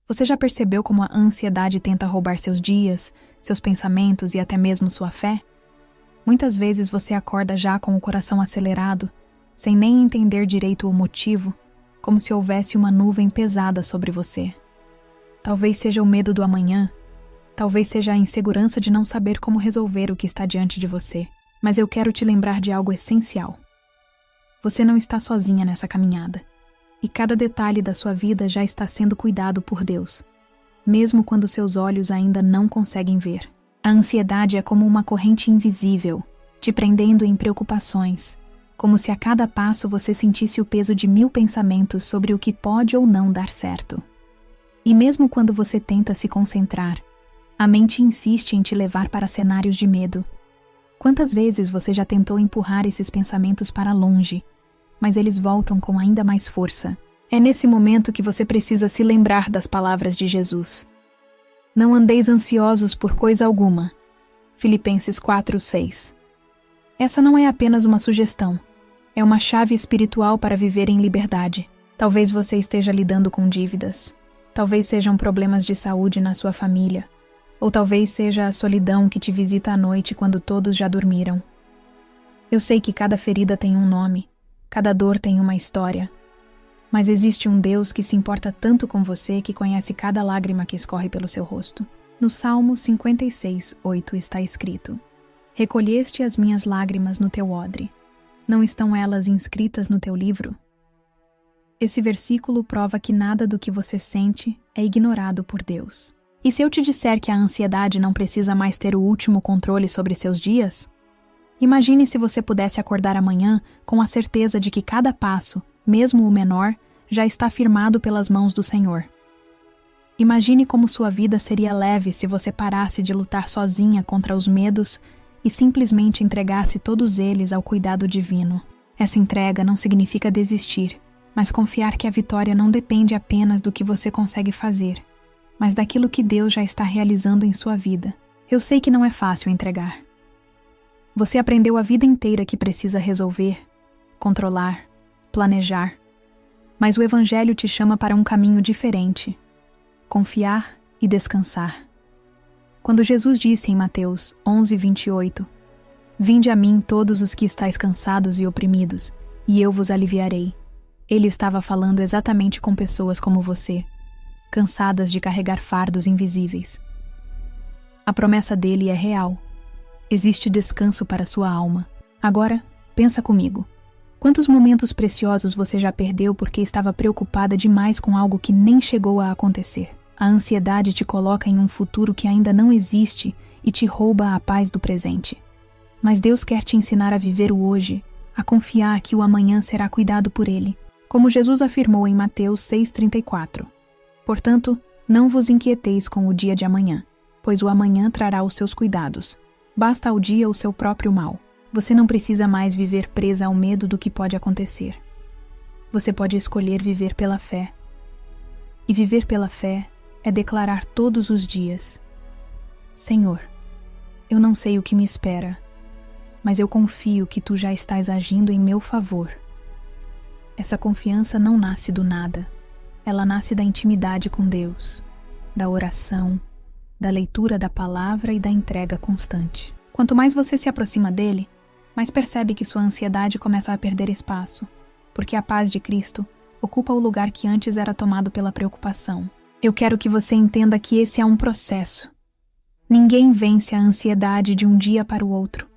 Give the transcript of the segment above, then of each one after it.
Você já percebeu como a ansiedade tenta roubar seus dias, seus pensamentos e até mesmo sua fé? Muitas vezes você acorda já com o coração acelerado, sem nem entender direito o motivo, como se houvesse uma nuvem pesada sobre você. Talvez seja o medo do amanhã, talvez seja a insegurança de não saber como resolver o que está diante de você, mas eu quero te lembrar de algo essencial. Você não está sozinha nessa caminhada. E cada detalhe da sua vida já está sendo cuidado por Deus, mesmo quando seus olhos ainda não conseguem ver. A ansiedade é como uma corrente invisível, te prendendo em preocupações, como se a cada passo você sentisse o peso de 1000 pensamentos sobre o que pode ou não dar certo. E mesmo quando você tenta se concentrar, a mente insiste em te levar para cenários de medo. Quantas vezes você já tentou empurrar esses pensamentos para longe, mas eles voltam com ainda mais força? É nesse momento que você precisa se lembrar das palavras de Jesus. Não andeis ansiosos por coisa alguma. Filipenses 4:6. Essa não é apenas uma sugestão. É uma chave espiritual para viver em liberdade. Talvez você esteja lidando com dívidas. Talvez sejam problemas de saúde na sua família. Ou talvez seja a solidão que te visita à noite quando todos já dormiram. Eu sei que cada ferida tem um nome. Cada dor tem uma história. Mas existe um Deus que se importa tanto com você que conhece cada lágrima que escorre pelo seu rosto. No Salmo 56:8 está escrito: Recolheste as minhas lágrimas no teu odre. Não estão elas inscritas no teu livro? Esse versículo prova que nada do que você sente é ignorado por Deus. E se eu te disser que a ansiedade não precisa mais ter o último controle sobre seus dias? Imagine se você pudesse acordar amanhã com a certeza de que cada passo, mesmo o menor, já está firmado pelas mãos do Senhor. Imagine como sua vida seria leve se você parasse de lutar sozinha contra os medos e simplesmente entregasse todos eles ao cuidado divino. Essa entrega não significa desistir, mas confiar que a vitória não depende apenas do que você consegue fazer, mas daquilo que Deus já está realizando em sua vida. Eu sei que não é fácil entregar. Você aprendeu a vida inteira que precisa resolver, controlar, planejar. Mas o Evangelho te chama para um caminho diferente: confiar e descansar. Quando Jesus disse em Mateus 11:28, Vinde a mim todos os que estáis cansados e oprimidos, e eu vos aliviarei. Ele estava falando exatamente com pessoas como você, cansadas de carregar fardos invisíveis. A promessa dele é real. Existe descanso para sua alma. Agora, pensa comigo. Quantos momentos preciosos você já perdeu porque estava preocupada demais com algo que nem chegou a acontecer? A ansiedade te coloca em um futuro que ainda não existe e te rouba a paz do presente. Mas Deus quer te ensinar a viver o hoje, a confiar que o amanhã será cuidado por Ele, como Jesus afirmou em Mateus 6:34. Portanto, não vos inquieteis com o dia de amanhã, pois o amanhã trará os seus cuidados. Basta ao dia o seu próprio mal. Você não precisa mais viver presa ao medo do que pode acontecer. Você pode escolher viver pela fé. E viver pela fé é declarar todos os dias: Senhor, eu não sei o que me espera, mas eu confio que Tu já estás agindo em meu favor. Essa confiança não nasce do nada. Ela nasce da intimidade com Deus, da oração, da leitura da palavra e da entrega constante. Quanto mais você se aproxima dele, mais percebe que sua ansiedade começa a perder espaço, porque a paz de Cristo ocupa o lugar que antes era tomado pela preocupação. Eu quero que você entenda que esse é um processo. Ninguém vence a ansiedade de um dia para o outro,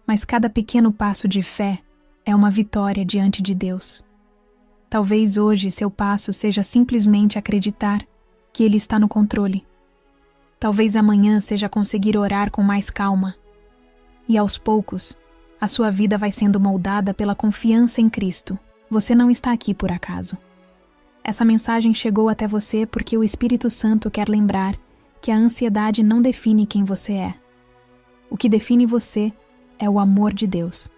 mas cada pequeno passo de fé é uma vitória diante de Deus. Talvez hoje seu passo seja simplesmente acreditar que Ele está no controle. Talvez amanhã seja conseguir orar com mais calma. E aos poucos, a sua vida vai sendo moldada pela confiança em Cristo. Você não está aqui por acaso. Essa mensagem chegou até você porque o Espírito Santo quer lembrar que a ansiedade não define quem você é. O que define você é o amor de Deus,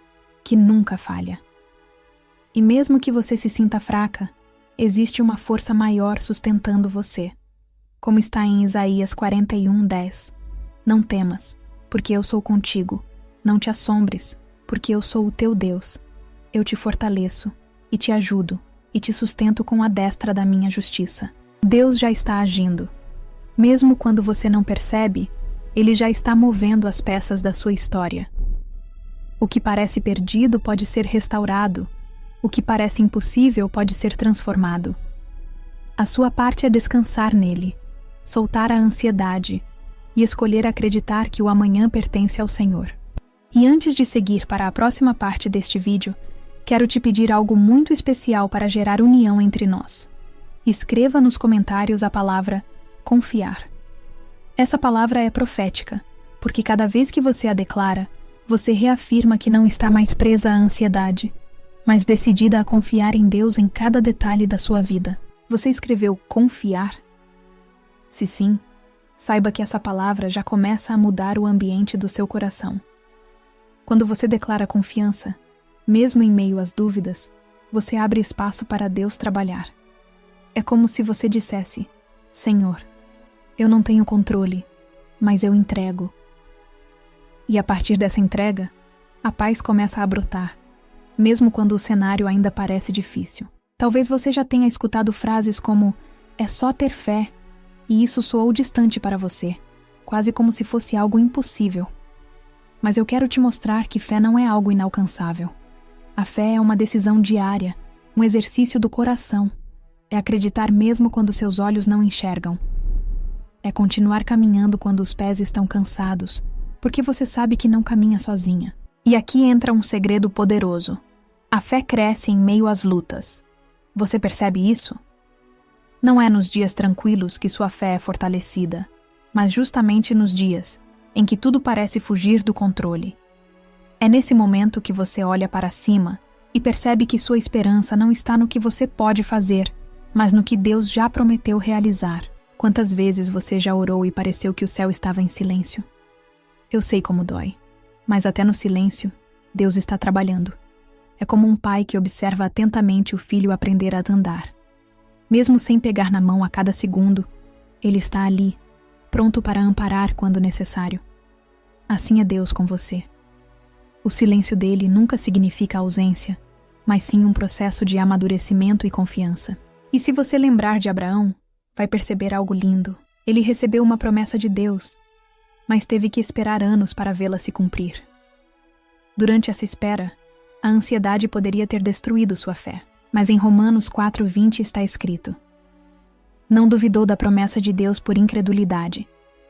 que nunca falha. E mesmo que você se sinta fraca, existe uma força maior sustentando você. Como está em Isaías 41:10. Não temas, porque eu sou contigo. Não te assombres, porque eu sou o teu Deus. Eu te fortaleço, e te ajudo, e te sustento com a destra da minha justiça. Deus já está agindo. Mesmo quando você não percebe, Ele já está movendo as peças da sua história. O que parece perdido pode ser restaurado. O que parece impossível pode ser transformado. A sua parte é descansar nele, soltar a ansiedade e escolher acreditar que o amanhã pertence ao Senhor. E antes de seguir para a próxima parte deste vídeo, quero te pedir algo muito especial para gerar união entre nós. Escreva nos comentários a palavra confiar. Essa palavra é profética, porque cada vez que você a declara, você reafirma que não está mais presa à ansiedade, mas decidida a confiar em Deus em cada detalhe da sua vida. Você escreveu confiar? Se sim, saiba que essa palavra já começa a mudar o ambiente do seu coração. Quando você declara confiança, mesmo em meio às dúvidas, você abre espaço para Deus trabalhar. É como se você dissesse: Senhor, eu não tenho controle, mas eu entrego. E a partir dessa entrega, a paz começa a brotar, mesmo quando o cenário ainda parece difícil. Talvez você já tenha escutado frases como "é só ter fé", e isso soou distante para você, quase como se fosse algo impossível. Mas eu quero te mostrar que fé não é algo inalcançável. A fé é uma decisão diária, um exercício do coração. É acreditar mesmo quando seus olhos não enxergam. É continuar caminhando quando os pés estão cansados, porque você sabe que não caminha sozinha. E aqui entra um segredo poderoso. A fé cresce em meio às lutas. Você percebe isso? Não é nos dias tranquilos que sua fé é fortalecida, mas justamente nos dias em que tudo parece fugir do controle. É nesse momento que você olha para cima e percebe que sua esperança não está no que você pode fazer, mas no que Deus já prometeu realizar. Quantas vezes você já orou e pareceu que o céu estava em silêncio? Eu sei como dói, mas até no silêncio, Deus está trabalhando. É como um pai que observa atentamente o filho aprender a andar. Mesmo sem pegar na mão a cada segundo, ele está ali, pronto para amparar quando necessário. Assim é Deus com você. O silêncio dele nunca significa ausência, mas sim um processo de amadurecimento e confiança. E se você lembrar de Abraão, vai perceber algo lindo. Ele recebeu uma promessa de Deus, mas teve que esperar anos para vê-la se cumprir. Durante essa espera, a ansiedade poderia ter destruído sua fé, mas em Romanos 4:20 está escrito: não duvidou da promessa de Deus por incredulidade,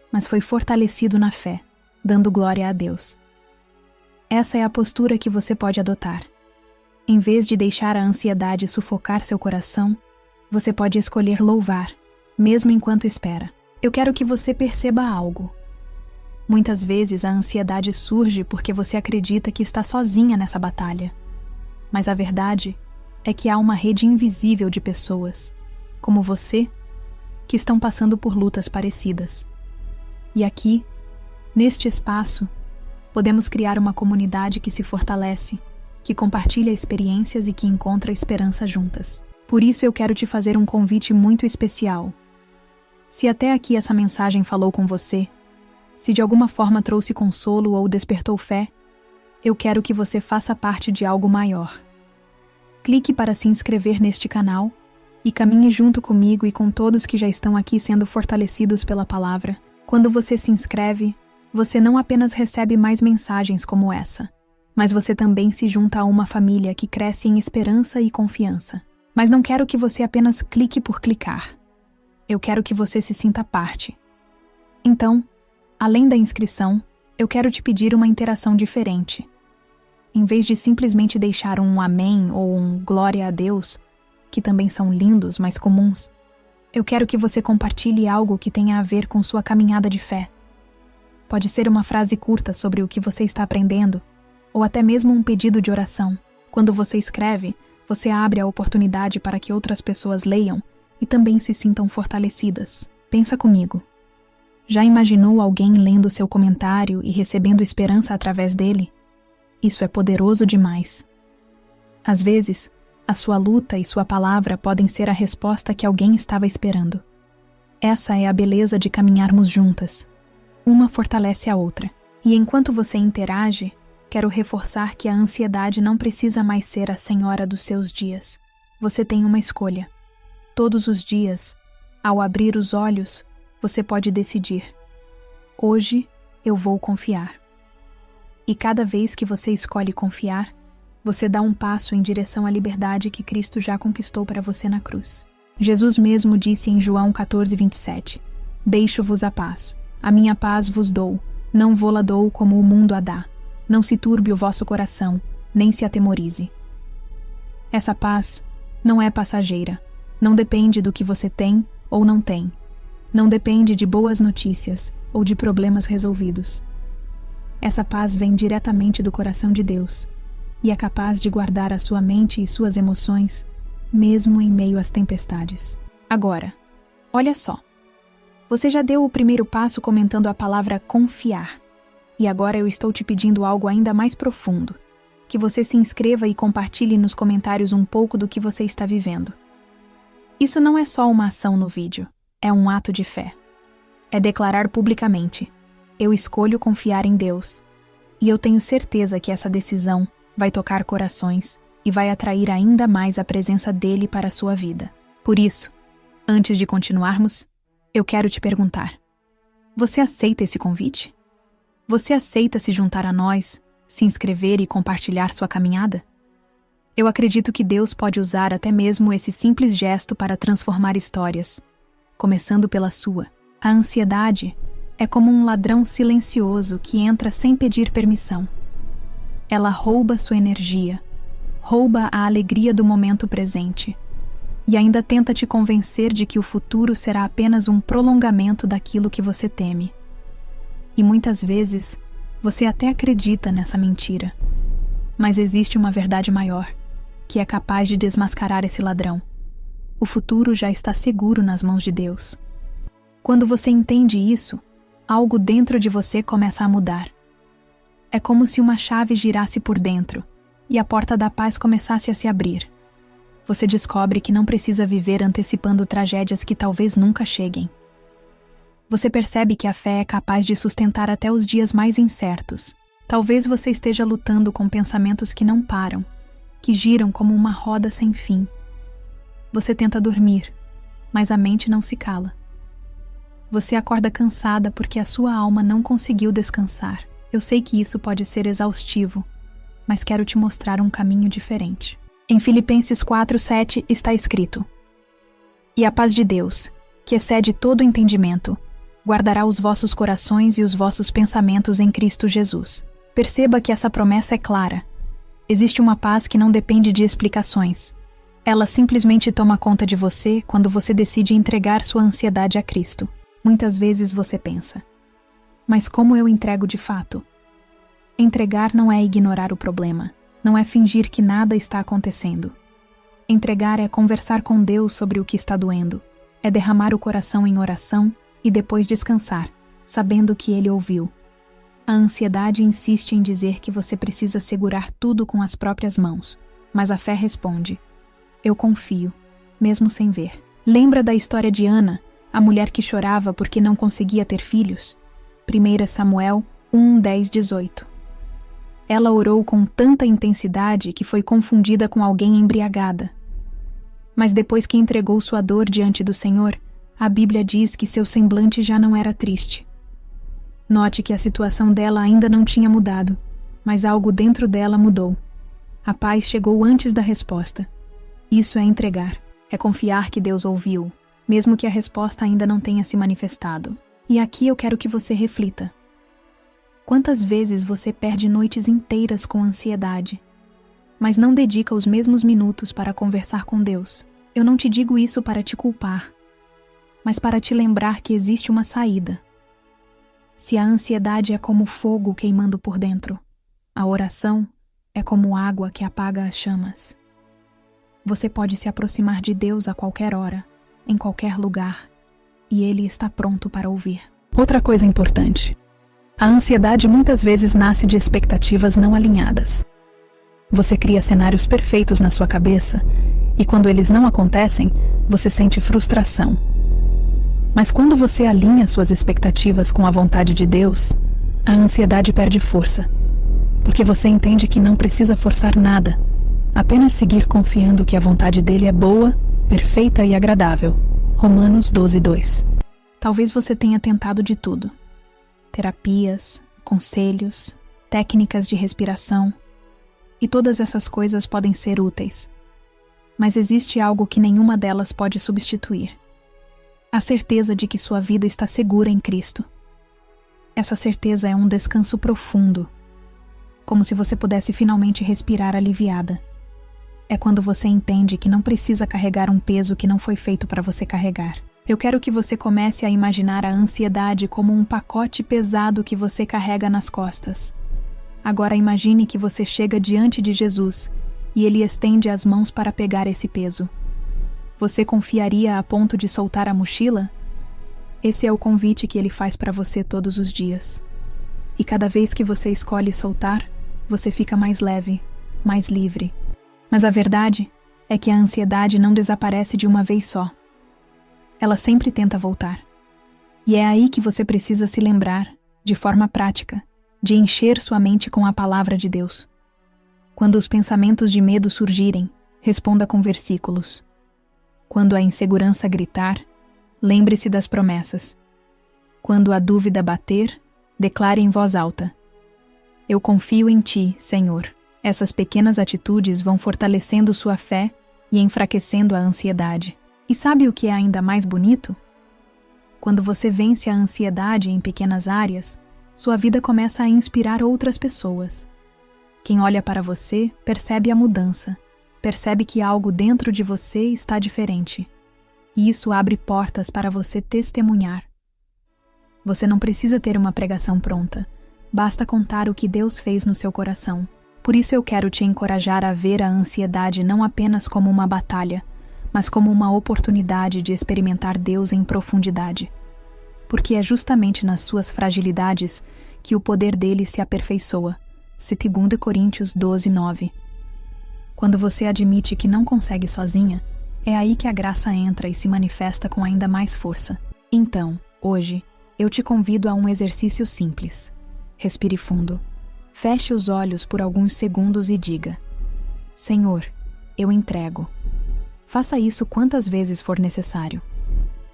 mas foi fortalecido na fé, dando glória a Deus. Essa é a postura que você pode adotar. Em vez de deixar a ansiedade sufocar seu coração, você pode escolher louvar, mesmo enquanto espera. Eu quero que você perceba algo. Muitas vezes a ansiedade surge porque você acredita que está sozinha nessa batalha. Mas a verdade é que há uma rede invisível de pessoas, como você, que estão passando por lutas parecidas. E aqui, neste espaço, podemos criar uma comunidade que se fortalece, que compartilha experiências e que encontra esperança juntas. Por isso eu quero te fazer um convite muito especial. Se até aqui essa mensagem falou com você, se de alguma forma trouxe consolo ou despertou fé, eu quero que você faça parte de algo maior. Clique para se inscrever neste canal e caminhe junto comigo e com todos que já estão aqui sendo fortalecidos pela palavra. Quando você se inscreve, você não apenas recebe mais mensagens como essa, mas você também se junta a uma família que cresce em esperança e confiança. Mas não quero que você apenas clique por clicar. Eu quero que você se sinta parte. Então, além da inscrição, eu quero te pedir uma interação diferente. Em vez de simplesmente deixar um amém ou um glória a Deus, que também são lindos, mas comuns, eu quero que você compartilhe algo que tenha a ver com sua caminhada de fé. Pode ser uma frase curta sobre o que você está aprendendo, ou até mesmo um pedido de oração. Quando você escreve, você abre a oportunidade para que outras pessoas leiam e também se sintam fortalecidas. Pensa comigo. Já imaginou alguém lendo seu comentário e recebendo esperança através dele? Isso é poderoso demais. Às vezes, a sua luta e sua palavra podem ser a resposta que alguém estava esperando. Essa é a beleza de caminharmos juntas. Uma fortalece a outra. E enquanto você interage, quero reforçar que a ansiedade não precisa mais ser a senhora dos seus dias. Você tem uma escolha. Todos os dias, Ao abrir os olhos, você pode decidir: hoje eu vou confiar. E cada vez que você escolhe confiar, você dá um passo em direção à liberdade que Cristo já conquistou para você na cruz. Jesus mesmo disse em João 14:27: Deixo-vos a paz, a minha paz vos dou, não vô-la dou como o mundo a dá. Não se turbe o vosso coração, nem se atemorize. Essa paz não é passageira, não depende do que você tem ou não tem. Não depende de boas notícias ou de problemas resolvidos. Essa paz vem diretamente do coração de Deus e é capaz de guardar a sua mente e suas emoções, mesmo em meio às tempestades. Agora, olha só. Você já deu o primeiro passo comentando a palavra confiar. E agora eu estou te pedindo algo ainda mais profundo. Que você se inscreva e compartilhe nos comentários um pouco do que você está vivendo. Isso não é só uma ação no vídeo, é um ato de fé. É declarar publicamente: eu escolho confiar em Deus. E eu tenho certeza que essa decisão vai tocar corações e vai atrair ainda mais a presença dele para a sua vida. Por isso, antes de continuarmos, eu quero te perguntar: você aceita esse convite? Você aceita se juntar a nós, se inscrever e compartilhar sua caminhada? Eu acredito que Deus pode usar até mesmo esse simples gesto para transformar histórias, começando pela sua. A ansiedade é como um ladrão silencioso que entra sem pedir permissão. Ela rouba sua energia, rouba a alegria do momento presente e ainda tenta te convencer de que o futuro será apenas um prolongamento daquilo que você teme. E muitas vezes, você até acredita nessa mentira. Mas existe uma verdade maior, que é capaz de desmascarar esse ladrão. O futuro já está seguro nas mãos de Deus. Quando você entende isso, algo dentro de você começa a mudar. É como se uma chave girasse por dentro e a porta da paz começasse a se abrir. Você descobre que não precisa viver antecipando tragédias que talvez nunca cheguem. Você percebe que a fé é capaz de sustentar até os dias mais incertos. Talvez você esteja lutando com pensamentos que não param, que giram como uma roda sem fim. Você tenta dormir, mas a mente não se cala. Você acorda cansada porque a sua alma não conseguiu descansar. Eu sei que isso pode ser exaustivo, mas quero te mostrar um caminho diferente. Em Filipenses 4:7 está escrito: E a paz de Deus, que excede todo entendimento, guardará os vossos corações e os vossos pensamentos em Cristo Jesus. Perceba que essa promessa é clara. Existe uma paz que não depende de explicações. Ela simplesmente toma conta de você quando você decide entregar sua ansiedade a Cristo. Muitas vezes você pensa: mas como eu entrego de fato? Entregar não é ignorar o problema, não é fingir que nada está acontecendo. Entregar é conversar com Deus sobre o que está doendo, é derramar o coração em oração e depois descansar, sabendo que Ele ouviu. A ansiedade insiste em dizer que você precisa segurar tudo com as próprias mãos, mas a fé responde: eu confio, mesmo sem ver. Lembra da história de Ana, a mulher que chorava porque não conseguia ter filhos? 1 Samuel 1:10-18. Ela orou com tanta intensidade que foi confundida com alguém embriagada. Mas depois que entregou sua dor diante do Senhor, a Bíblia diz que seu semblante já não era triste. Note que a situação dela ainda não tinha mudado, mas algo dentro dela mudou. A paz chegou antes da resposta. Isso é entregar, é confiar que Deus ouviu, mesmo que a resposta ainda não tenha se manifestado. E aqui eu quero que você reflita. Quantas vezes você perde noites inteiras com ansiedade, mas não dedica os mesmos minutos para conversar com Deus? Eu não te digo isso para te culpar, mas para te lembrar que existe uma saída. Se a ansiedade é como fogo queimando por dentro, a oração é como água que apaga as chamas. Você pode se aproximar de Deus a qualquer hora, em qualquer lugar, e Ele está pronto para ouvir. Outra coisa importante: a ansiedade muitas vezes nasce de expectativas não alinhadas. Você cria cenários perfeitos na sua cabeça, e quando eles não acontecem, você sente frustração. Mas quando você alinha suas expectativas com a vontade de Deus, a ansiedade perde força, porque você entende que não precisa forçar nada, apenas seguir confiando que a vontade dele é boa, perfeita e agradável. Romanos 12:2. Talvez você tenha tentado de tudo. Terapias, conselhos, técnicas de respiração. E todas essas coisas podem ser úteis. Mas existe algo que nenhuma delas pode substituir. A certeza de que sua vida está segura em Cristo. Essa certeza é um descanso profundo, como se você pudesse finalmente respirar aliviada. É quando você entende que não precisa carregar um peso que não foi feito para você carregar. Eu quero que você comece a imaginar a ansiedade como um pacote pesado que você carrega nas costas. Agora imagine que você chega diante de Jesus e Ele estende as mãos para pegar esse peso. Você confiaria a ponto de soltar a mochila? Esse é o convite que Ele faz para você todos os dias. E cada vez que você escolhe soltar, você fica mais leve, mais livre. Mas a verdade é que a ansiedade não desaparece de uma vez só. Ela sempre tenta voltar. E é aí que você precisa se lembrar, de forma prática, de encher sua mente com a palavra de Deus. Quando os pensamentos de medo surgirem, responda com versículos. Quando a insegurança gritar, lembre-se das promessas. Quando a dúvida bater, declare em voz alta: Eu confio em Ti, Senhor. Essas pequenas atitudes vão fortalecendo sua fé e enfraquecendo a ansiedade. E sabe o que é ainda mais bonito? Quando você vence a ansiedade em pequenas áreas, sua vida começa a inspirar outras pessoas. Quem olha para você percebe a mudança, percebe que algo dentro de você está diferente. E isso abre portas para você testemunhar. Você não precisa ter uma pregação pronta, basta contar o que Deus fez no seu coração. Por isso eu quero te encorajar a ver a ansiedade não apenas como uma batalha, mas como uma oportunidade de experimentar Deus em profundidade. Porque é justamente nas suas fragilidades que o poder dele se aperfeiçoa. 2 Coríntios 12:9. Quando você admite que não consegue sozinha, é aí que a graça entra e se manifesta com ainda mais força. Então, hoje, eu te convido a um exercício simples. Respire fundo. Feche os olhos por alguns segundos e diga: Senhor, eu entrego. Faça isso quantas vezes for necessário.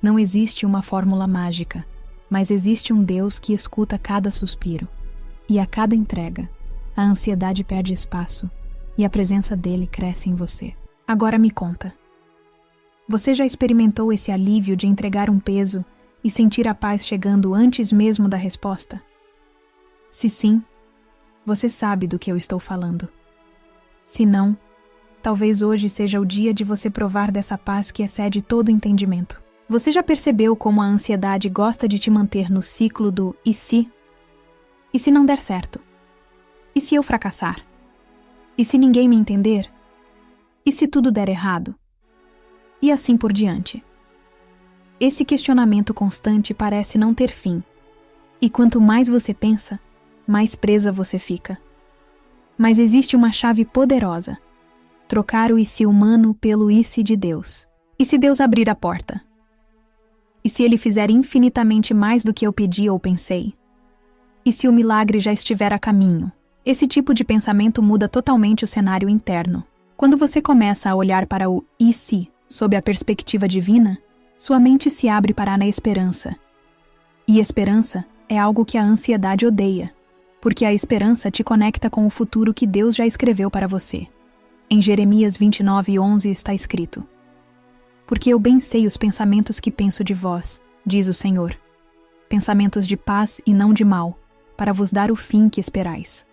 Não existe uma fórmula mágica, mas existe um Deus que escuta cada suspiro. E a cada entrega, a ansiedade perde espaço e a presença dele cresce em você. Agora me conta. Você já experimentou esse alívio de entregar um peso e sentir a paz chegando antes mesmo da resposta? Se sim, você sabe do que eu estou falando. Se não, talvez hoje seja o dia de você provar dessa paz que excede todo entendimento. Você já percebeu como a ansiedade gosta de te manter no ciclo do e se? E se não der certo? E se eu fracassar? E se ninguém me entender? E se tudo der errado? E assim por diante. Esse questionamento constante parece não ter fim. E quanto mais você pensa, mais presa você fica. Mas existe uma chave poderosa: trocar o e se humano pelo e se de Deus. E se Deus abrir a porta? E se Ele fizer infinitamente mais do que eu pedi ou pensei? E se o milagre já estiver a caminho? Esse tipo de pensamento muda totalmente o cenário interno. Quando você começa a olhar para o e se sob a perspectiva divina, sua mente se abre para a esperança. E esperança é algo que a ansiedade odeia, porque a esperança te conecta com o futuro que Deus já escreveu para você. Em Jeremias 29:11 está escrito: Porque eu bem sei os pensamentos que penso de vós, diz o Senhor, pensamentos de paz e não de mal, para vos dar o fim que esperais.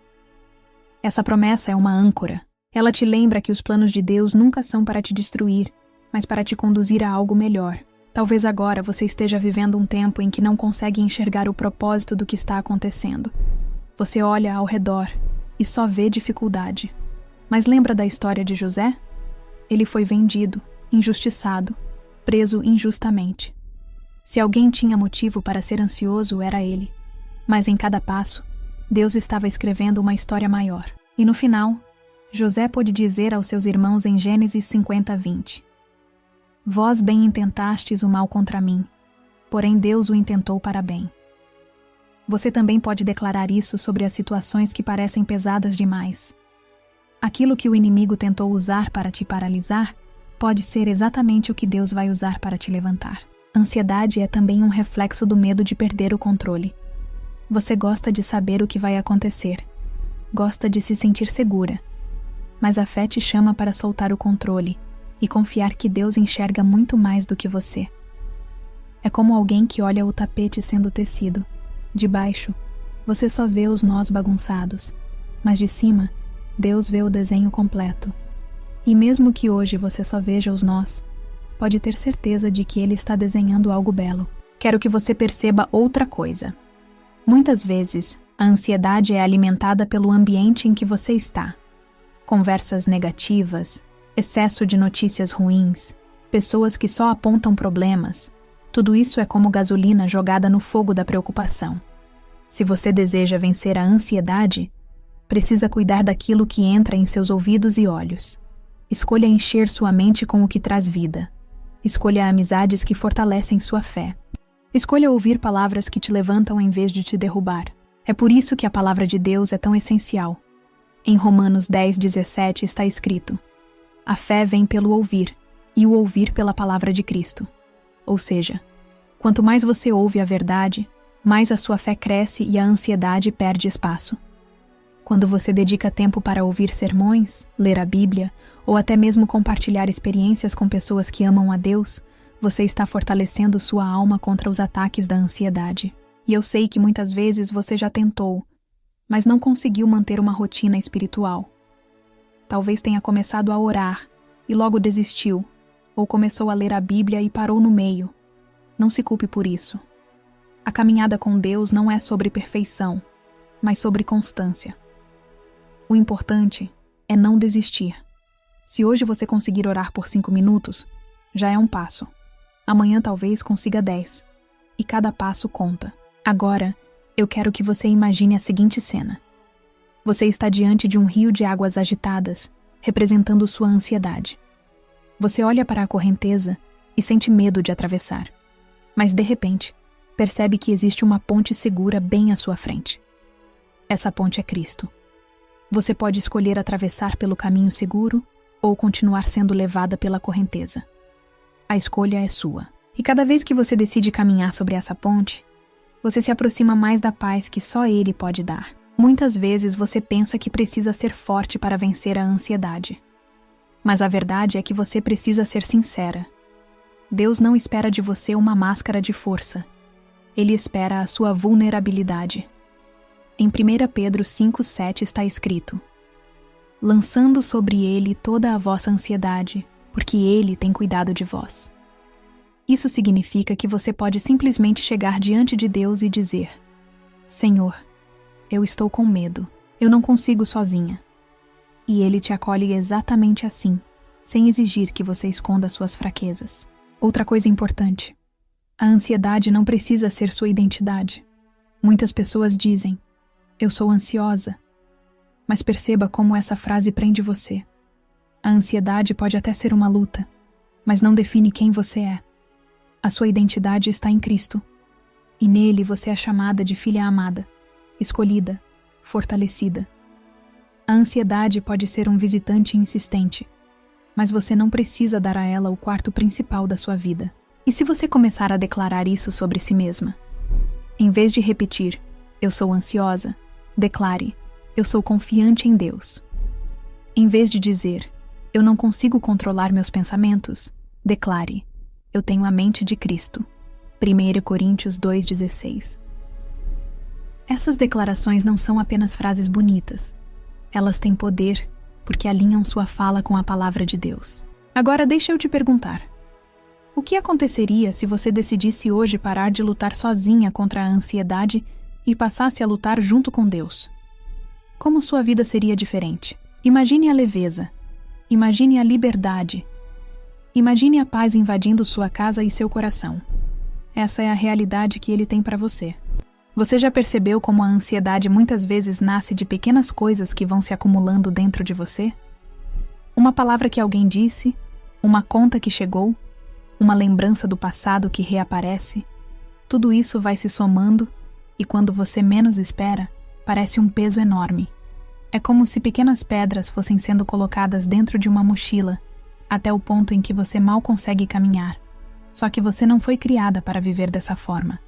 Essa promessa é uma âncora. Ela te lembra que os planos de Deus nunca são para te destruir, mas para te conduzir a algo melhor. Talvez agora você esteja vivendo um tempo em que não consegue enxergar o propósito do que está acontecendo. Você olha ao redor e só vê dificuldade. Mas lembra da história de José? Ele foi vendido, injustiçado, preso injustamente. Se alguém tinha motivo para ser ansioso, era ele. Mas em cada passo, Deus estava escrevendo uma história maior. E no final, José pôde dizer aos seus irmãos em Gênesis 50:20: Vós bem intentastes o mal contra mim, porém Deus o intentou para bem. Você também pode declarar isso sobre as situações que parecem pesadas demais. Aquilo que o inimigo tentou usar para te paralisar pode ser exatamente o que Deus vai usar para te levantar. Ansiedade é também um reflexo do medo de perder o controle. Você gosta de saber o que vai acontecer. Gosta de se sentir segura. Mas a fé te chama para soltar o controle e confiar que Deus enxerga muito mais do que você. É como alguém que olha o tapete sendo tecido. De baixo, você só vê os nós bagunçados, mas de cima, Deus vê o desenho completo. E mesmo que hoje você só veja os nós, pode ter certeza de que Ele está desenhando algo belo. Quero que você perceba outra coisa. Muitas vezes, a ansiedade é alimentada pelo ambiente em que você está. Conversas negativas, excesso de notícias ruins, pessoas que só apontam problemas. Tudo isso é como gasolina jogada no fogo da preocupação. Se você deseja vencer a ansiedade, precisa cuidar daquilo que entra em seus ouvidos e olhos. Escolha encher sua mente com o que traz vida. Escolha amizades que fortalecem sua fé. Escolha ouvir palavras que te levantam em vez de te derrubar. É por isso que a palavra de Deus é tão essencial. Em Romanos 10:17 está escrito: a fé vem pelo ouvir, e o ouvir pela palavra de Cristo. Ou seja, quanto mais você ouve a verdade, mais a sua fé cresce e a ansiedade perde espaço. Quando você dedica tempo para ouvir sermões, ler a Bíblia, ou até mesmo compartilhar experiências com pessoas que amam a Deus, você está fortalecendo sua alma contra os ataques da ansiedade. E eu sei que muitas vezes você já tentou, mas não conseguiu manter uma rotina espiritual. Talvez tenha começado a orar e logo desistiu, ou começou a ler a Bíblia e parou no meio. Não se culpe por isso. A caminhada com Deus não é sobre perfeição, mas sobre constância. O importante é não desistir. Se hoje você conseguir orar por 5 minutos, já é um passo. Amanhã talvez consiga 10. E cada passo conta. Agora, eu quero que você imagine a seguinte cena. Você está diante de um rio de águas agitadas, representando sua ansiedade. Você olha para a correnteza e sente medo de atravessar. Mas, de repente, percebe que existe uma ponte segura bem à sua frente. Essa ponte é Cristo. Você pode escolher atravessar pelo caminho seguro ou continuar sendo levada pela correnteza. A escolha é sua. E cada vez que você decide caminhar sobre essa ponte, você se aproxima mais da paz que só Ele pode dar. Muitas vezes você pensa que precisa ser forte para vencer a ansiedade. Mas a verdade é que você precisa ser sincera. Deus não espera de você uma máscara de força. Ele espera a sua vulnerabilidade. Em 1 Pedro 5:7 está escrito: lançando sobre Ele toda a vossa ansiedade, porque Ele tem cuidado de vós. Isso significa que você pode simplesmente chegar diante de Deus e dizer: Senhor, eu estou com medo, eu não consigo sozinha. E Ele te acolhe exatamente assim, sem exigir que você esconda suas fraquezas. Outra coisa importante: a ansiedade não precisa ser sua identidade. Muitas pessoas dizem: eu sou ansiosa. Mas perceba como essa frase prende você. A ansiedade pode até ser uma luta, mas não define quem você é. A sua identidade está em Cristo, e nele você é chamada de filha amada, escolhida, fortalecida. A ansiedade pode ser um visitante insistente, mas você não precisa dar a ela o quarto principal da sua vida. E se você começar a declarar isso sobre si mesma? Em vez de repetir, eu sou ansiosa, declare, eu sou confiante em Deus. Em vez de dizer, eu não consigo controlar meus pensamentos, declare, eu tenho a mente de Cristo. 1 Coríntios 2:16. Essas declarações não são apenas frases bonitas. Elas têm poder porque alinham sua fala com a palavra de Deus. Agora deixa eu te perguntar. O que aconteceria se você decidisse hoje parar de lutar sozinha contra a ansiedade e passasse a lutar junto com Deus? Como sua vida seria diferente? Imagine a leveza. Imagine a liberdade. Imagine a paz invadindo sua casa e seu coração. Essa é a realidade que Ele tem para você. Você já percebeu como a ansiedade muitas vezes nasce de pequenas coisas que vão se acumulando dentro de você? Uma palavra que alguém disse, uma conta que chegou, uma lembrança do passado que reaparece. Tudo isso vai se somando e quando você menos espera, parece um peso enorme. É como se pequenas pedras fossem sendo colocadas dentro de uma mochila, até o ponto em que você mal consegue caminhar, Só que você não foi criada para viver dessa forma.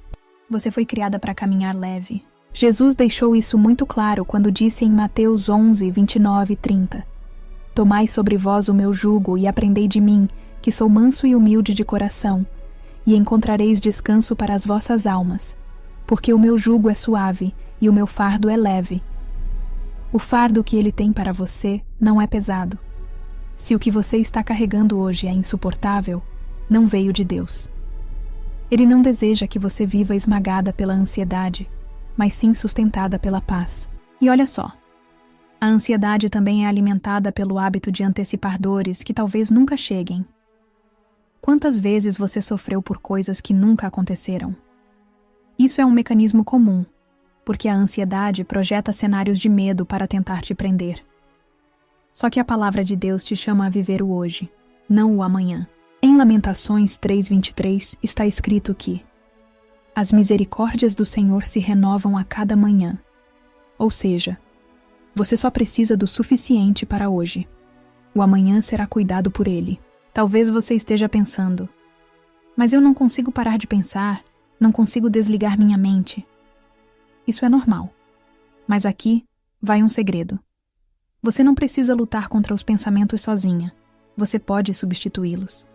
Você foi criada para caminhar leve. Jesus deixou isso muito claro quando disse em Mateus 11, 29 e 30: Tomai sobre vós o meu jugo e aprendei de mim, que sou manso e humilde de coração, e encontrareis descanso para as vossas almas, porque o meu jugo é suave e o meu fardo é leve. O fardo que ele tem para você não é pesado. Se o que você está carregando hoje é insuportável, não veio de Deus. Ele não deseja que você viva esmagada pela ansiedade, mas sim sustentada pela paz. E olha só, a ansiedade também é alimentada pelo hábito de antecipar dores que talvez nunca cheguem. Quantas vezes você sofreu por coisas que nunca aconteceram? Isso é um mecanismo comum, porque a ansiedade projeta cenários de medo para tentar te prender. Só que a palavra de Deus te chama a viver o hoje, não o amanhã. Em Lamentações 3:23 está escrito que as misericórdias do Senhor se renovam a cada manhã. Ou seja, você só precisa do suficiente para hoje. O amanhã será cuidado por Ele. Talvez você esteja pensando, mas eu não consigo parar de pensar, não consigo desligar minha mente. Isso é normal. Mas aqui vai um segredo. Você não precisa lutar contra os pensamentos sozinha. Você pode substituí-los.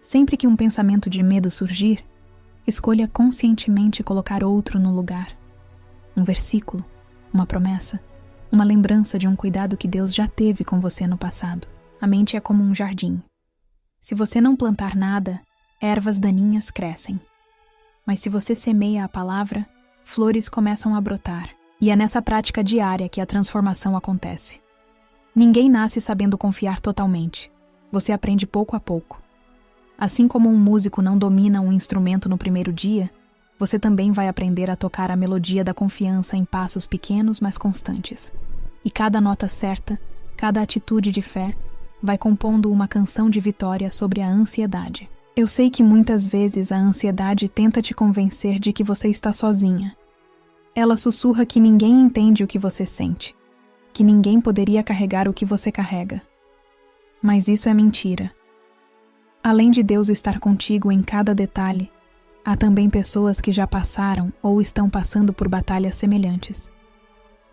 Sempre que um pensamento de medo surgir, escolha conscientemente colocar outro no lugar. Um versículo, uma promessa, uma lembrança de um cuidado que Deus já teve com você no passado. A mente é como um jardim. Se você não plantar nada, ervas daninhas crescem. Mas se você semeia a palavra, flores começam a brotar. E é nessa prática diária que a transformação acontece. Ninguém nasce sabendo confiar totalmente. Você aprende pouco a pouco. Assim como um músico não domina um instrumento no primeiro dia, você também vai aprender a tocar a melodia da confiança em passos pequenos, mas constantes. E cada nota certa, cada atitude de fé, vai compondo uma canção de vitória sobre a ansiedade. Eu sei que muitas vezes a ansiedade tenta te convencer de que você está sozinha. Ela sussurra que ninguém entende o que você sente, que ninguém poderia carregar o que você carrega. Mas isso é mentira. Além de Deus estar contigo em cada detalhe, há também pessoas que já passaram ou estão passando por batalhas semelhantes.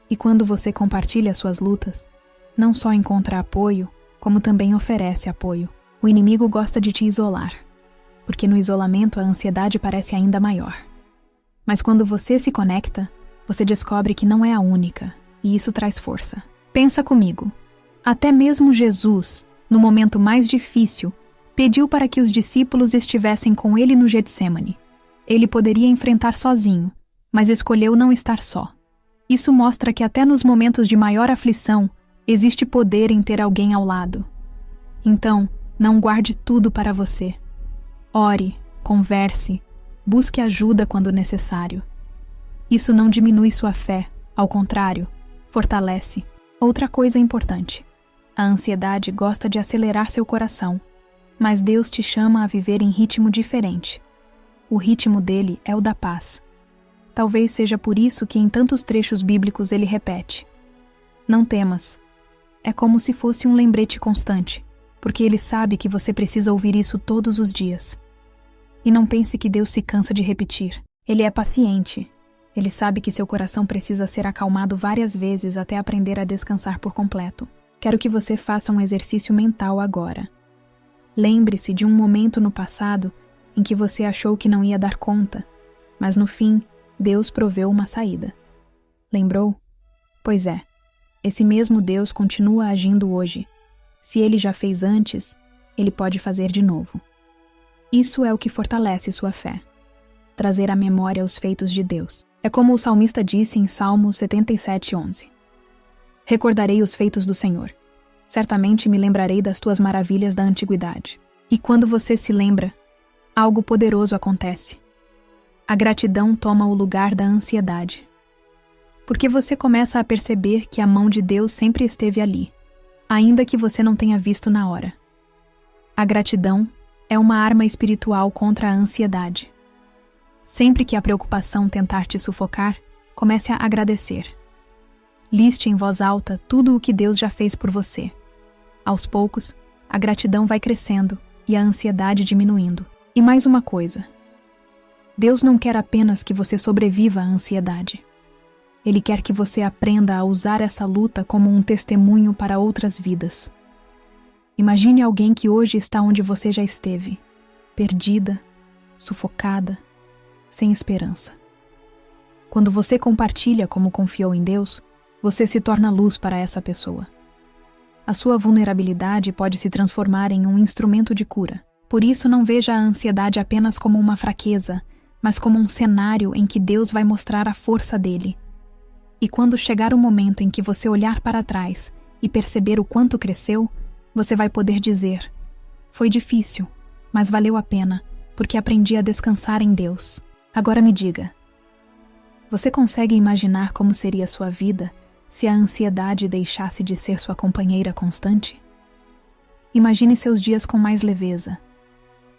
E quando você compartilha suas lutas, não só encontra apoio, como também oferece apoio. O inimigo gosta de te isolar, porque no isolamento a ansiedade parece ainda maior. Mas quando você se conecta, você descobre que não é a única, e isso traz força. Pensa comigo, até mesmo Jesus, no momento mais difícil, pediu para que os discípulos estivessem com ele no Getsêmani. Ele poderia enfrentar sozinho, mas escolheu não estar só. Isso mostra que até nos momentos de maior aflição, existe poder em ter alguém ao lado. Então, não guarde tudo para você. Ore, converse, busque ajuda quando necessário. Isso não diminui sua fé, ao contrário, fortalece. Outra coisa importante: a ansiedade gosta de acelerar seu coração, mas Deus te chama a viver em ritmo diferente. O ritmo dele é o da paz. Talvez seja por isso que em tantos trechos bíblicos ele repete: não temas. É como se fosse um lembrete constante, porque ele sabe que você precisa ouvir isso todos os dias. E não pense que Deus se cansa de repetir. Ele é paciente. Ele sabe que seu coração precisa ser acalmado várias vezes até aprender a descansar por completo. Quero que você faça um exercício mental agora. Lembre-se de um momento no passado em que você achou que não ia dar conta, mas no fim, Deus proveu uma saída. Lembrou? Pois é, esse mesmo Deus continua agindo hoje. Se ele já fez antes, ele pode fazer de novo. Isso é o que fortalece sua fé. Trazer à memória os feitos de Deus. É como o salmista disse em Salmo 77:11. Recordarei os feitos do Senhor. Certamente me lembrarei das tuas maravilhas da antiguidade. E quando você se lembra, algo poderoso acontece. A gratidão toma o lugar da ansiedade. Porque você começa a perceber que a mão de Deus sempre esteve ali, ainda que você não tenha visto na hora. A gratidão é uma arma espiritual contra a ansiedade. Sempre que a preocupação tentar te sufocar, comece a agradecer. Liste em voz alta tudo o que Deus já fez por você. Aos poucos, a gratidão vai crescendo e a ansiedade diminuindo. E mais uma coisa: Deus não quer apenas que você sobreviva à ansiedade. Ele quer que você aprenda a usar essa luta como um testemunho para outras vidas. Imagine alguém que hoje está onde você já esteve, perdida, sufocada, sem esperança. Quando você compartilha como confiou em Deus, você se torna luz para essa pessoa. A sua vulnerabilidade pode se transformar em um instrumento de cura. Por isso, não veja a ansiedade apenas como uma fraqueza, mas como um cenário em que Deus vai mostrar a força dele. E quando chegar o momento em que você olhar para trás e perceber o quanto cresceu, você vai poder dizer: foi difícil, mas valeu a pena, porque aprendi a descansar em Deus. Agora me diga, você consegue imaginar como seria sua vida se a ansiedade deixasse de ser sua companheira constante? Imagine seus dias com mais leveza.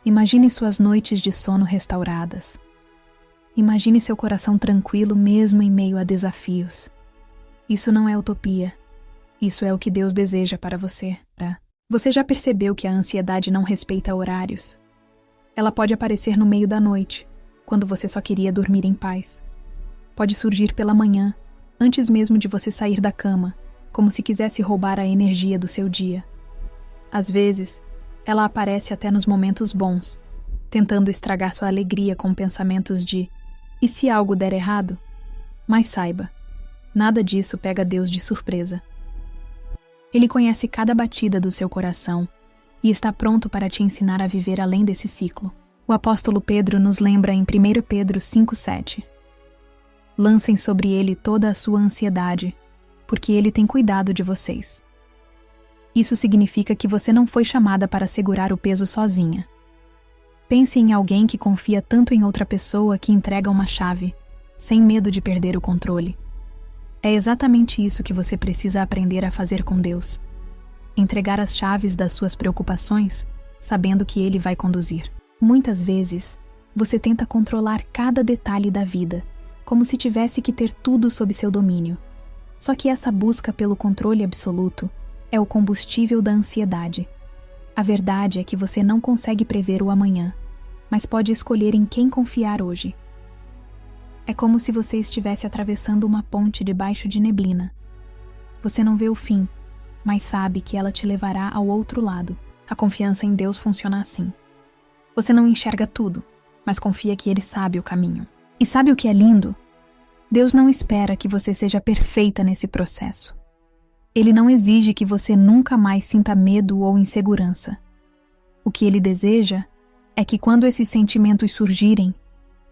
Imagine suas noites de sono restauradas. Imagine seu coração tranquilo mesmo em meio a desafios. Isso não é utopia. Isso é o que Deus deseja para você. Você já percebeu que a ansiedade não respeita horários? Ela pode aparecer no meio da noite, quando você só queria dormir em paz. Pode surgir pela manhã, antes mesmo de você sair da cama, como se quisesse roubar a energia do seu dia. Às vezes, ela aparece até nos momentos bons, tentando estragar sua alegria com pensamentos de: e se algo der errado? Mas saiba, nada disso pega Deus de surpresa. Ele conhece cada batida do seu coração e está pronto para te ensinar a viver além desse ciclo. O apóstolo Pedro nos lembra em 1 Pedro 5,7: lancem sobre ele toda a sua ansiedade, porque ele tem cuidado de vocês. Isso significa que você não foi chamada para segurar o peso sozinha. Pense em alguém que confia tanto em outra pessoa que entrega uma chave, sem medo de perder o controle. É exatamente isso que você precisa aprender a fazer com Deus. Entregar as chaves das suas preocupações, sabendo que Ele vai conduzir. Muitas vezes, você tenta controlar cada detalhe da vida, como se tivesse que ter tudo sob seu domínio. Só que essa busca pelo controle absoluto é o combustível da ansiedade. A verdade é que você não consegue prever o amanhã, mas pode escolher em quem confiar hoje. É como se você estivesse atravessando uma ponte debaixo de neblina. Você não vê o fim, mas sabe que ela te levará ao outro lado. A confiança em Deus funciona assim. Você não enxerga tudo, mas confia que Ele sabe o caminho. E sabe o que é lindo? Deus não espera que você seja perfeita nesse processo. Ele não exige que você nunca mais sinta medo ou insegurança. O que Ele deseja é que quando esses sentimentos surgirem,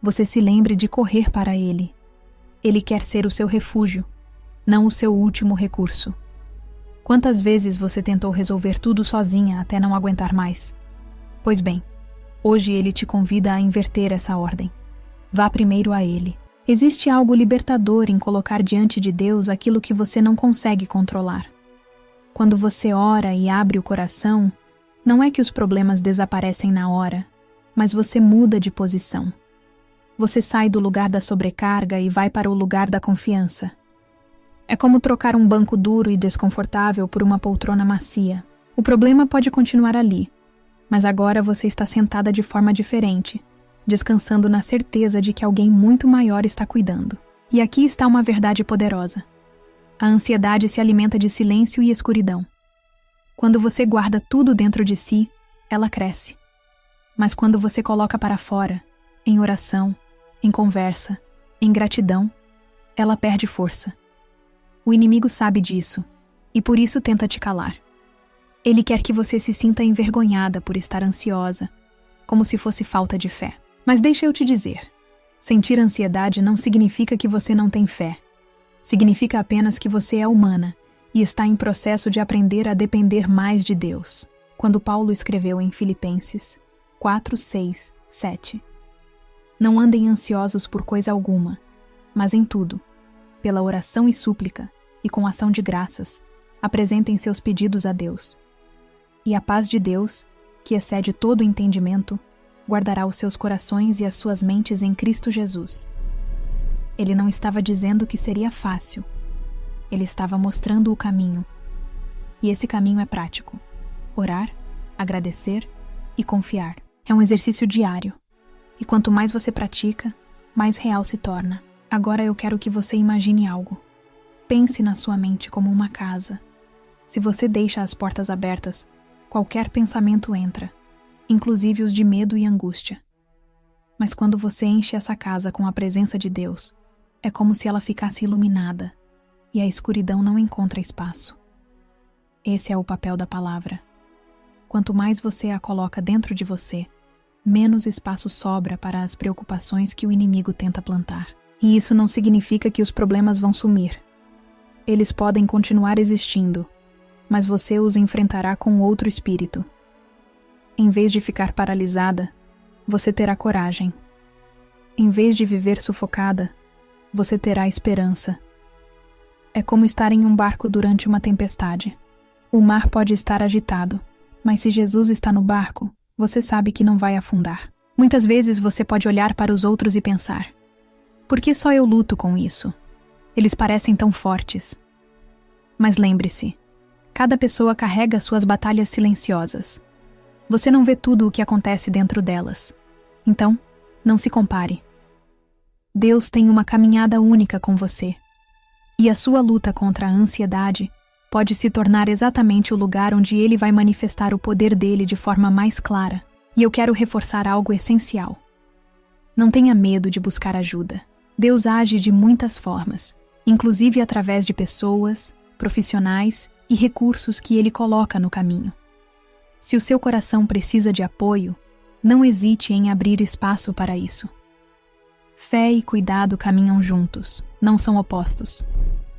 você se lembre de correr para Ele. Ele quer ser o seu refúgio, não o seu último recurso. Quantas vezes você tentou resolver tudo sozinha até não aguentar mais? Pois bem, hoje Ele te convida a inverter essa ordem. Vá primeiro a Ele. Existe algo libertador em colocar diante de Deus aquilo que você não consegue controlar. Quando você ora e abre o coração, não é que os problemas desaparecem na hora, mas você muda de posição. Você sai do lugar da sobrecarga e vai para o lugar da confiança. É como trocar um banco duro e desconfortável por uma poltrona macia. O problema pode continuar ali, mas agora você está sentada de forma diferente, descansando na certeza de que alguém muito maior está cuidando. E aqui está uma verdade poderosa. A ansiedade se alimenta de silêncio e escuridão. Quando você guarda tudo dentro de si, ela cresce. Mas quando você coloca para fora, em oração, em conversa, em gratidão, ela perde força. O inimigo sabe disso, e por isso tenta te calar. Ele quer que você se sinta envergonhada por estar ansiosa, como se fosse falta de fé. Mas deixa eu te dizer, sentir ansiedade não significa que você não tem fé. Significa apenas que você é humana e está em processo de aprender a depender mais de Deus. Quando Paulo escreveu em Filipenses 4, 6, 7. Não andem ansiosos por coisa alguma, mas em tudo, pela oração e súplica, e com ação de graças, apresentem seus pedidos a Deus. E a paz de Deus, que excede todo o entendimento, guardará os seus corações e as suas mentes em Cristo Jesus. Ele não estava dizendo que seria fácil. Ele estava mostrando o caminho. E esse caminho é prático. Orar, agradecer e confiar. É um exercício diário. E quanto mais você pratica, mais real se torna. Agora eu quero que você imagine algo. Pense na sua mente como uma casa. Se você deixa as portas abertas, qualquer pensamento entra, inclusive os de medo e angústia. Mas quando você enche essa casa com a presença de Deus, é como se ela ficasse iluminada e a escuridão não encontra espaço. Esse é o papel da palavra. Quanto mais você a coloca dentro de você, menos espaço sobra para as preocupações que o inimigo tenta plantar. E isso não significa que os problemas vão sumir. Eles podem continuar existindo, mas você os enfrentará com outro espírito. Em vez de ficar paralisada, você terá coragem. Em vez de viver sufocada, você terá esperança. É como estar em um barco durante uma tempestade. O mar pode estar agitado, mas se Jesus está no barco, você sabe que não vai afundar. Muitas vezes você pode olhar para os outros e pensar: por que só eu luto com isso? Eles parecem tão fortes. Mas lembre-se, cada pessoa carrega suas batalhas silenciosas. Você não vê tudo o que acontece dentro delas. Então, não se compare. Deus tem uma caminhada única com você. E a sua luta contra a ansiedade pode se tornar exatamente o lugar onde Ele vai manifestar o poder dele de forma mais clara. E eu quero reforçar algo essencial. Não tenha medo de buscar ajuda. Deus age de muitas formas, inclusive através de pessoas, profissionais e recursos que Ele coloca no caminho. Se o seu coração precisa de apoio, não hesite em abrir espaço para isso. Fé e cuidado caminham juntos, não são opostos.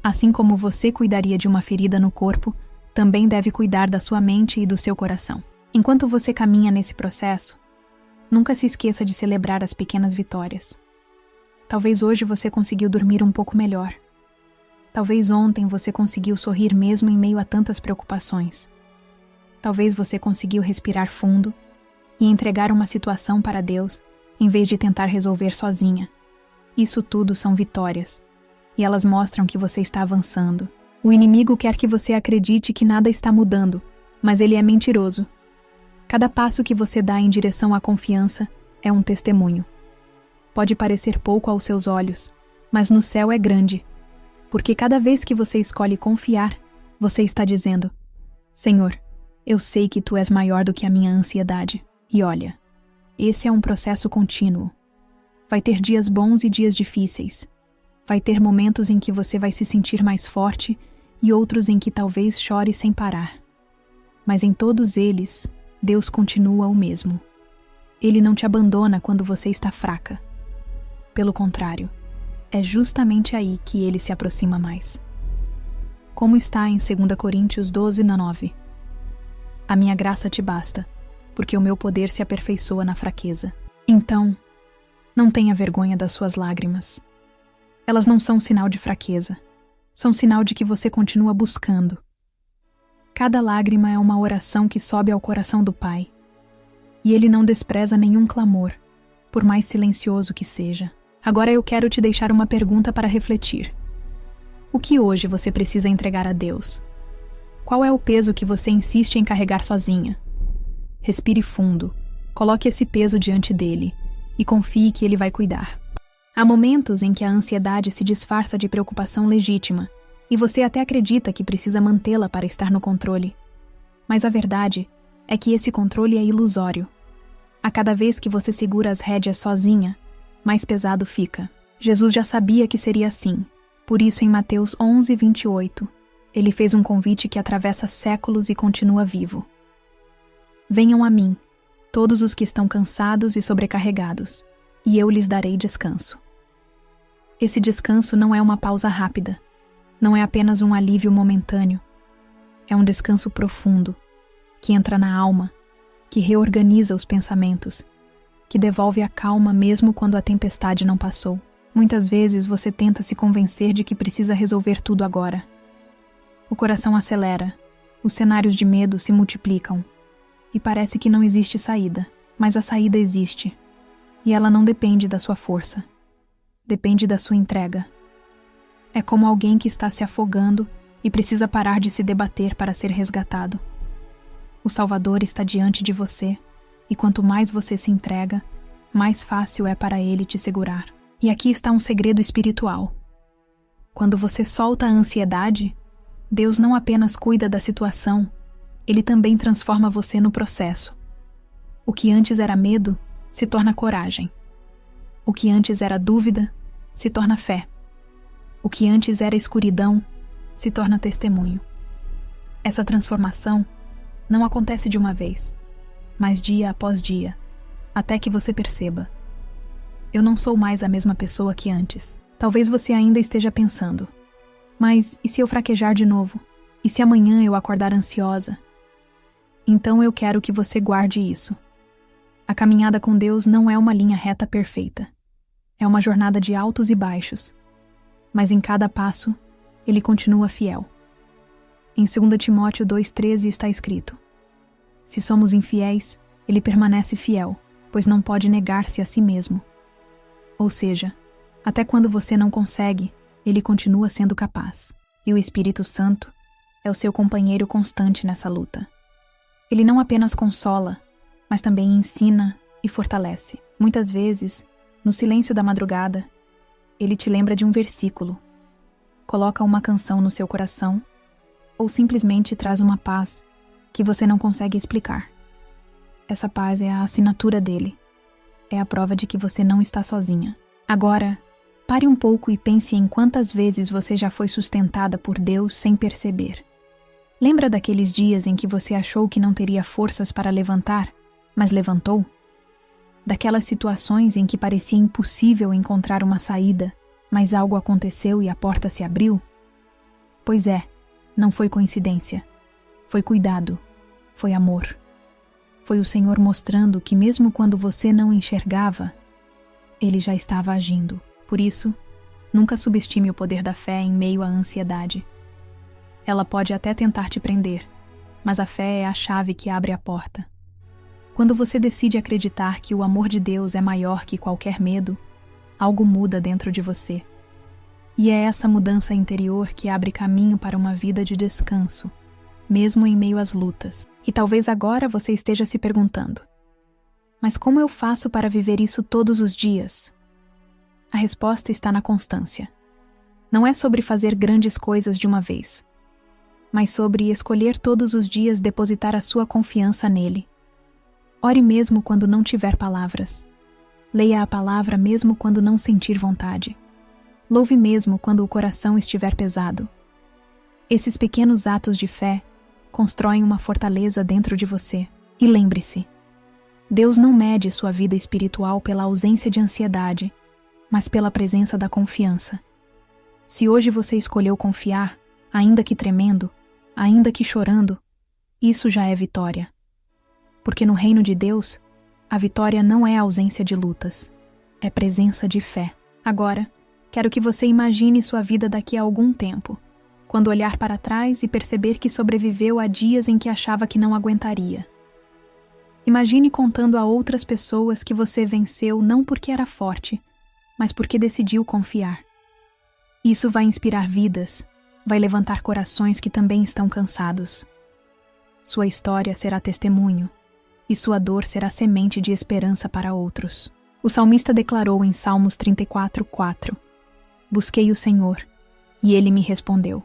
Assim como você cuidaria de uma ferida no corpo, também deve cuidar da sua mente e do seu coração. Enquanto você caminha nesse processo, nunca se esqueça de celebrar as pequenas vitórias. Talvez hoje você conseguiu dormir um pouco melhor. Talvez ontem você conseguiu sorrir mesmo em meio a tantas preocupações. Talvez você conseguiu respirar fundo e entregar uma situação para Deus em vez de tentar resolver sozinha. Isso tudo são vitórias, e elas mostram que você está avançando. O inimigo quer que você acredite que nada está mudando, mas ele é mentiroso. Cada passo que você dá em direção à confiança é um testemunho. Pode parecer pouco aos seus olhos, mas no céu é grande, porque cada vez que você escolhe confiar, você está dizendo: Senhor, eu sei que Tu és maior do que a minha ansiedade. E olha, esse é um processo contínuo. Vai ter dias bons e dias difíceis. Vai ter momentos em que você vai se sentir mais forte e outros em que talvez chore sem parar. Mas em todos eles, Deus continua o mesmo. Ele não te abandona quando você está fraca. Pelo contrário, é justamente aí que Ele se aproxima mais. Como está em 2 Coríntios 12:9. A minha graça te basta, porque o meu poder se aperfeiçoa na fraqueza. Então, não tenha vergonha das suas lágrimas. Elas não são sinal de fraqueza, são sinal de que você continua buscando. Cada lágrima é uma oração que sobe ao coração do Pai, e Ele não despreza nenhum clamor, por mais silencioso que seja. Agora eu quero te deixar uma pergunta para refletir. O que hoje você precisa entregar a Deus? Qual é o peso que você insiste em carregar sozinha? Respire fundo, coloque esse peso diante dele e confie que Ele vai cuidar. Há momentos em que a ansiedade se disfarça de preocupação legítima e você até acredita que precisa mantê-la para estar no controle. Mas a verdade é que esse controle é ilusório. A cada vez que você segura as rédeas sozinha, mais pesado fica. Jesus já sabia que seria assim. Por isso, em Mateus 11:28, Ele fez um convite que atravessa séculos e continua vivo. Venham a mim, todos os que estão cansados e sobrecarregados, e eu lhes darei descanso. Esse descanso não é uma pausa rápida, não é apenas um alívio momentâneo. É um descanso profundo, que entra na alma, que reorganiza os pensamentos, que devolve a calma mesmo quando a tempestade não passou. Muitas vezes você tenta se convencer de que precisa resolver tudo agora. O coração acelera, os cenários de medo se multiplicam, e parece que não existe saída, mas a saída existe, e ela não depende da sua força. Depende da sua entrega. É como alguém que está se afogando e precisa parar de se debater para ser resgatado. O Salvador está diante de você E quanto mais você se entrega, mais fácil é para Ele te segurar. E aqui está um segredo espiritual. Quando você solta a ansiedade, Deus não apenas cuida da situação, Ele também transforma você no processo. O que antes era medo, se torna coragem. O que antes era dúvida, se torna fé. O que antes era escuridão, se torna testemunho. Essa transformação não acontece de uma vez, mas dia após dia, até que você perceba: eu não sou mais a mesma pessoa que antes. Talvez você ainda esteja pensando: mas e se eu fraquejar de novo? E se amanhã eu acordar ansiosa? Então eu quero que você guarde isso. A caminhada com Deus não é uma linha reta perfeita. É uma jornada de altos e baixos. Mas em cada passo, Ele continua fiel. Em 2 Timóteo 2,13 está escrito: se somos infiéis, Ele permanece fiel, pois não pode negar-se a si mesmo. Ou seja, até quando você não consegue, Ele continua sendo capaz. E o Espírito Santo é o seu companheiro constante nessa luta. Ele não apenas consola, mas também ensina e fortalece. Muitas vezes, no silêncio da madrugada, Ele te lembra de um versículo, coloca uma canção no seu coração, ou simplesmente traz uma paz que você não consegue explicar. Essa paz é a assinatura dele. É a prova de que você não está sozinha. Agora, pare um pouco e pense em quantas vezes você já foi sustentada por Deus sem perceber. Lembra daqueles dias em que você achou que não teria forças para levantar, mas levantou? Daquelas situações em que parecia impossível encontrar uma saída, mas algo aconteceu e a porta se abriu? Pois é, não foi coincidência. Foi cuidado. Foi amor. Foi o Senhor mostrando que mesmo quando você não enxergava, Ele já estava agindo. Por isso, nunca subestime o poder da fé em meio à ansiedade. Ela pode até tentar te prender, mas a fé é a chave que abre a porta. Quando você decide acreditar que o amor de Deus é maior que qualquer medo, algo muda dentro de você. E é essa mudança interior que abre caminho para uma vida de descanso, mesmo em meio às lutas. E talvez agora você esteja se perguntando: mas como eu faço para viver isso todos os dias? A resposta está na constância. Não é sobre fazer grandes coisas de uma vez, mas sobre escolher todos os dias depositar a sua confiança nele. Ore mesmo quando não tiver palavras. Leia a palavra mesmo quando não sentir vontade. Louve mesmo quando o coração estiver pesado. Esses pequenos atos de fé constroem uma fortaleza dentro de você. E lembre-se, Deus não mede sua vida espiritual pela ausência de ansiedade, mas pela presença da confiança. Se hoje você escolheu confiar, ainda que tremendo, ainda que chorando, isso já é vitória. Porque no reino de Deus, a vitória não é ausência de lutas, é presença de fé. Agora, quero que você imagine sua vida daqui a algum tempo, quando olhar para trás e perceber que sobreviveu a dias em que achava que não aguentaria. Imagine contando a outras pessoas que você venceu não porque era forte, mas porque decidiu confiar. Isso vai inspirar vidas, vai levantar corações que também estão cansados. Sua história será testemunho, e sua dor será semente de esperança para outros. O salmista declarou em Salmos 34:4: busquei o Senhor, e Ele me respondeu.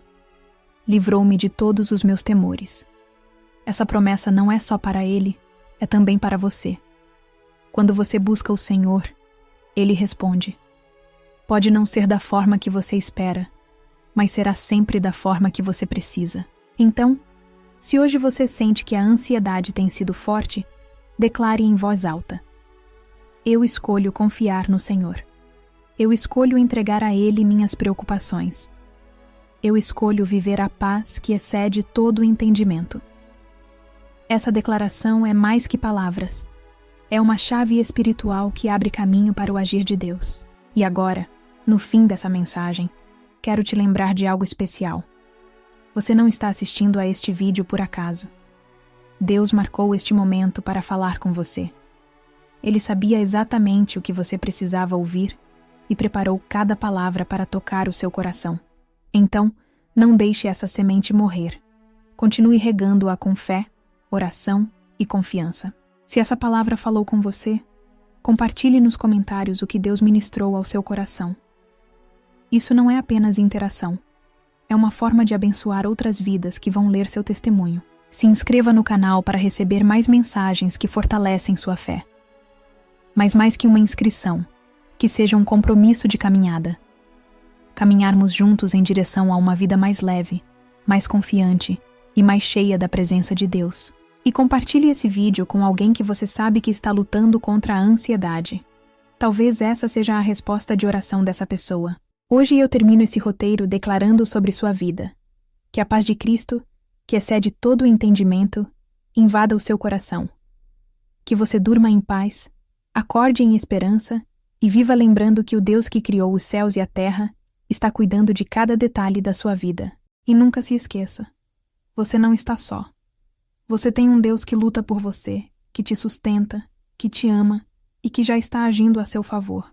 Livrou-me de todos os meus temores. Essa promessa não é só para Ele, é também para você. Quando você busca o Senhor, Ele responde. Pode não ser da forma que você espera, mas será sempre da forma que você precisa. Então, se hoje você sente que a ansiedade tem sido forte, declare em voz alta: eu escolho confiar no Senhor. Eu escolho entregar a Ele minhas preocupações. Eu escolho viver a paz que excede todo o entendimento. Essa declaração é mais que palavras. É uma chave espiritual que abre caminho para o agir de Deus. E agora, no fim dessa mensagem, quero te lembrar de algo especial. Você não está assistindo a este vídeo por acaso. Deus marcou este momento para falar com você. Ele sabia exatamente o que você precisava ouvir e preparou cada palavra para tocar o seu coração. Então, não deixe essa semente morrer. Continue regando-a com fé, oração e confiança. Se essa palavra falou com você, compartilhe nos comentários o que Deus ministrou ao seu coração. Isso não é apenas interação. É uma forma de abençoar outras vidas que vão ler seu testemunho. Se inscreva no canal para receber mais mensagens que fortalecem sua fé. Mas mais que uma inscrição, que seja um compromisso de caminhada. Caminharmos juntos em direção a uma vida mais leve, mais confiante e mais cheia da presença de Deus. E compartilhe esse vídeo com alguém que você sabe que está lutando contra a ansiedade. Talvez essa seja a resposta de oração dessa pessoa. Hoje eu termino esse roteiro declarando sobre sua vida. Que a paz de Cristo, que excede todo o entendimento, invada o seu coração. Que você durma em paz, acorde em esperança e viva lembrando que o Deus que criou os céus e a terra está cuidando de cada detalhe da sua vida. E nunca se esqueça, você não está só. Você tem um Deus que luta por você, que te sustenta, que te ama e que já está agindo a seu favor.